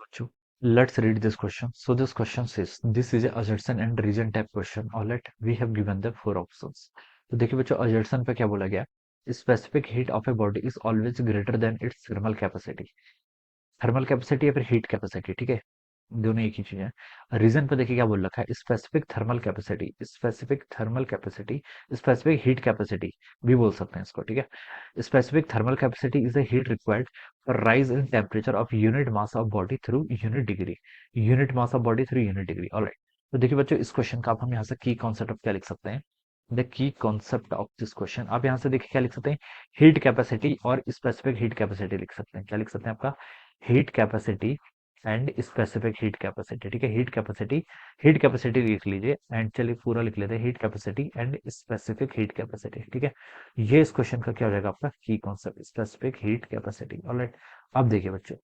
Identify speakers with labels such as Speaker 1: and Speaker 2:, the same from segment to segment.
Speaker 1: बच्चों, let's read this question. So this question says this is a assertion and reason type question. All right, we have given the four options. तो देखिए बच्चों, assertion पे क्या बोला गया? Specific heat of a body is always greater than its thermal capacity. Thermal capacity या फिर heat capacity, ठीक है, दोनों एक ही चीज है। रीजन पे देखिए क्या बोल रखा है, specific thermal capacity, specific thermal capacity, specific heat capacity भी बोल सकते हैं इसको, ठीक है। Specific thermal capacity is the heat required for rise in temperature of unit mass of body through unit degree, unit mass of body through unit degree. Alright, तो देखिए बच्चों, इस क्वेश्चन का आप हम यहाँ से की कॉन्सेप्ट ऑफ क्या लिख सकते हैं, the key concept of this question आप यहाँ से देखिए क्या लिख सकते हैं, हीट कैपेसिटी और स्पेसिफिक हीट कैपेसिटी लिख सकते हैं। क्या लिख सकते हैं आपका, heat capacity and specific heat capacity, ठीक है। हीट कैपेसिटी लिख लीजिए एंड चलिए पूरा लिख लेते हैं, heat capacity and specific heat capacity, ठीक है। ये इस क्वेश्चन का क्या हो जाएगा आपका की concept, specific heat capacity. Alright, अब देखिए बच्चों,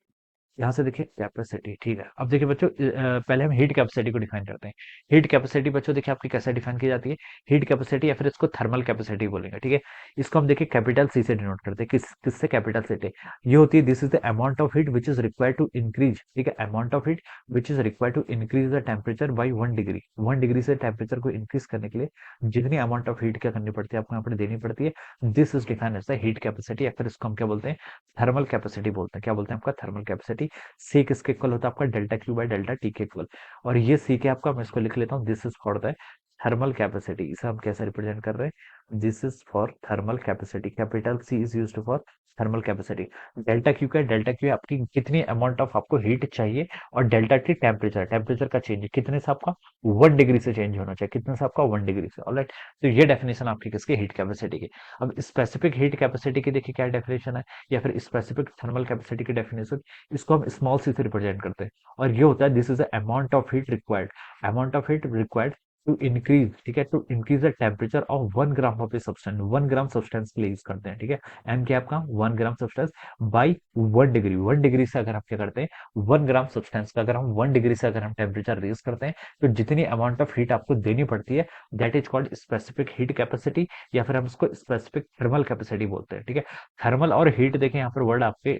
Speaker 1: यहाँ से देखिए कैपेसिटी, ठीक है। अब देखिए बच्चों, पहले हम हीट कैपेसिटी को डिफाइन करते हैं। हीट कैपेसिटी बच्चों देखिए आपकी कैसे डिफाइन की जाती है, हीट कैपेसिटी या फिर इसको थर्मल कैपेसिटी बोलेंगे, ठीक है। इसको हम देखिए कैपिटल सी से डिनोट करते हैं, किससे, कैपिटल सी से। ये होती है, this is the amount of heat which is required to increase, ठीक है, amount of heat which is required to increase the temperature by 1 degree. 1 degree से टेम्परेचर को इंक्रीज करने के लिए जितनी अमाउंट ऑफ हीट क्या करनी पड़ती है, आपको यहाँ पर देनी पड़ती है, this is defined as the heat capacity, या फिर इसको हम क्या बोलते हैं, थर्मल कैपेसिटी बोलते हैं। क्या बोलते हैं आपका, थर्मल कैपेसिटी। सी किसके इक्वल होता है आपका, delta Q by delta T के इक्वल। और ये सी के आपका, मैं इसको लिख लेता हूँ, this is for the thermal capacity. इसे हम कैसे रिप्रेजेंट कर रहे हैं, this is for thermal capacity, capital C is used for thermal capacity. Delta Q का, डेल्टा क्यू आपकी कितनी अमाउंट ऑफ आपको हीट चाहिए, और डेल्टा टी टेम्परेचर, टेम्परेचर का चेंज कितने से आपका 1 डिग्री से चेंज होना चाहिए, कितने से आपका 1 डिग्री से। ऑलराइट, तो ये डेफिनेशन आपकी किसकी, हीट कैपेसिटी की। अब स्पेसिफिक हीट कैपेसिटी की देखिए क्या डेफिनेशन है, या फिर स्पेसिफिक थर्मल कैपेसिटी की डेफिनेशन, इसको हम स्मॉल सी से रिप्रेजेंट करते हैं। और ये होता है, this is the amount of heat required, amount of heat required to increase, ठीक है, to increase the temperature of 1 gram of a substance, 1 gram substance के लिए यूज करते हैं, ठीक है। एम क्या आपका, 1 gram substance by 1 degree, 1 degree से अगर आप क्या करते हैं, 1 ग्राम सब्सटेंस का अगर हम 1 डिग्री से अगर हम टेम्परेचर रेज करते हैं, तो जितनी अमाउंट ऑफ हीट आपको देनी पड़ती है, that is called specific heat capacity, या फिर हम इसको स्पेसिफिक थर्मल कैपेसिटी बोलते हैं, ठीक है। थर्मल और हीट देखें यहाँ पर वर्ड आपके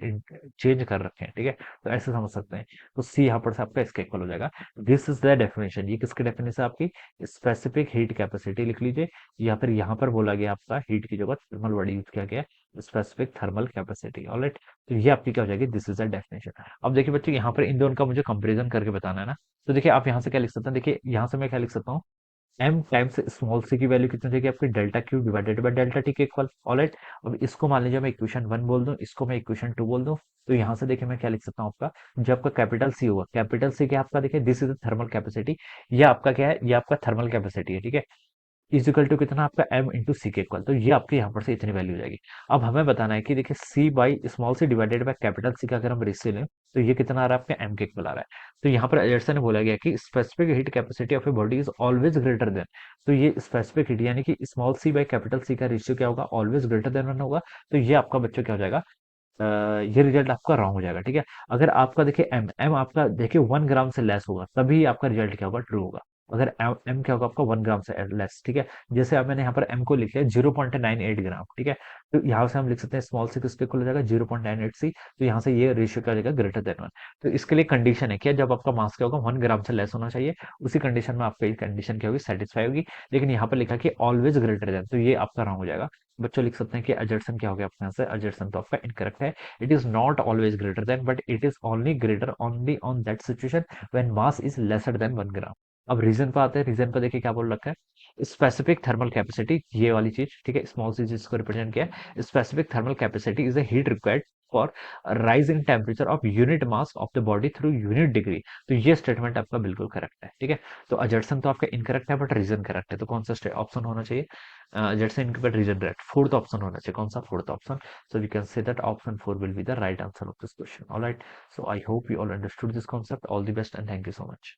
Speaker 1: चेंज कर रखे हैं, ठीक है, तो ऐसे समझ सकते हैं। तो सी यहाँ पर से आपका इसका इक्वल हो जाएगा। दिस इज द डेफिनेशन, ये किसकी डेफिनेशन आपकी, स्पेसिफिक हीट कैपेसिटी लिख लीजिए, या फिर यहाँ पर बोला गया आपका हीट की जगह थर्मल वर्ड यूज किया गया, स्पेसिफिक थर्मल कैपेसिटी। ऑलराइट, तो ये आपकी क्या हो जाएगी, दिस इज द डेफिनेशन। अब देखिए बच्चों, यहाँ पर इन दोनों का मुझे कंपेरिजन करके बताना है ना, तो देखिए आप यहाँ से क्या लिख सकते हैं, देखिए यहाँ से मैं क्या लिख सकता हूँ, एम टाइम्स स्मॉल सी की वैल्यू कितनी देगी आपकी, delta Q divided by delta T के इक्वल। ऑलराइट, अब इसको मान लीजिए मैं इक्वेशन 1 बोल दूं, इसको मैं इक्वेशन 2 बोल दूं, तो यहाँ से देखिए मैं क्या लिख सकता हूँ आपका, जो आपका कैपिटल सी होगा, कैपिटल सी क्या आपका, देखिए दिस इज थर्मल कैपेसिटी, ये आपका क्या है, ये आपका थर्मल कैपेसिटी है, ठीक है, इज इक्वल टू कितना आपका एम इंटू सी के इक्वल, तो ये आपके यहाँ पर से इतनी वैल्यू हो जाएगी। अब हमें बताना है कि देखिए C by small C divided by capital C का अगर हम रेशियो लें, तो ये कितना आ रहा है आपका, एम के इक्वल आ रहा है। तो यहाँ पर एडरसन ने बोला गया कि specific heat capacity of a body is always greater than, तो ये स्पेसिफिक हीट यानी कि small C by capital C का रेशियो क्या होगा, ऑलवेज ग्रेटर देन 1 होगा। तो ये आपका बच्चों क्या हो जाएगा, ये रिजल्ट आपका रॉन्ग हो जाएगा, ठीक है। अगर आपका देखिए एम एम आपका देखिए 1 ग्राम से लेस होगा, तभी आपका रिजल्ट क्या होगा, ट्रू होगा। अगर एम क्या होगा आपका, 1 ग्राम से लेस, ठीक है। जैसे अब मैंने यहाँ पर एम को लिख लिया 0.98 ग्राम, ठीक है, तो यहाँ से हम लिख सकते हैं स्मॉल सी किसके इक्वल हो जाएगा, 0.98 सी, तो यहाँ से ये रेशियो क्या हो जाएगा, ग्रेटर देन 1। तो इसके लिए कंडीशन है क्या, जब आपका मास क्या होगा, 1 ग्राम से लेस होना चाहिए, उसी कंडीशन में आपका ये कंडीशन क्या होगी, सेटिस्फाई होगी। लेकिन यहाँ पर लिखा कि ऑलवेज ग्रेटर देन, तो ये आपका रॉन्ग हो जाएगा। बच्चों लिख सकते हैं कि अजर्सन क्या हो गया आपके यहाँ से, अजर्सन तो आपका इनकरेक्ट है। It is not always greater than, but it is only greater only on that situation when mass is lesser than 1 ग्राम। अब रीजन पे आते हैं, रीजन पे देखिए क्या बोल रखा है, स्पेसिफिक थर्मल कैपेसिटी, ये वाली चीज, ठीक है, स्मॉल सी चीज को रिप्रेजेंट किया है, specific thermal capacity is the heat required for rise in temperature of unit mass of the body through unit degree. तो ये स्टेटमेंट आपका बिल्कुल करेक्ट है, ठीक है। तो अजर्सन तो आपका इनकरेक्ट है, बट रीजन करेक्ट है, तो कौन सा ऑप्शन होना चाहिए, assertion incorrect, reason correct, fourth option होना चाहिए, कौन सा, fourth option. So we can say that option 4 will be the right answer of this question. All right. So I hope you all understood this concept. All the best and thank you so much.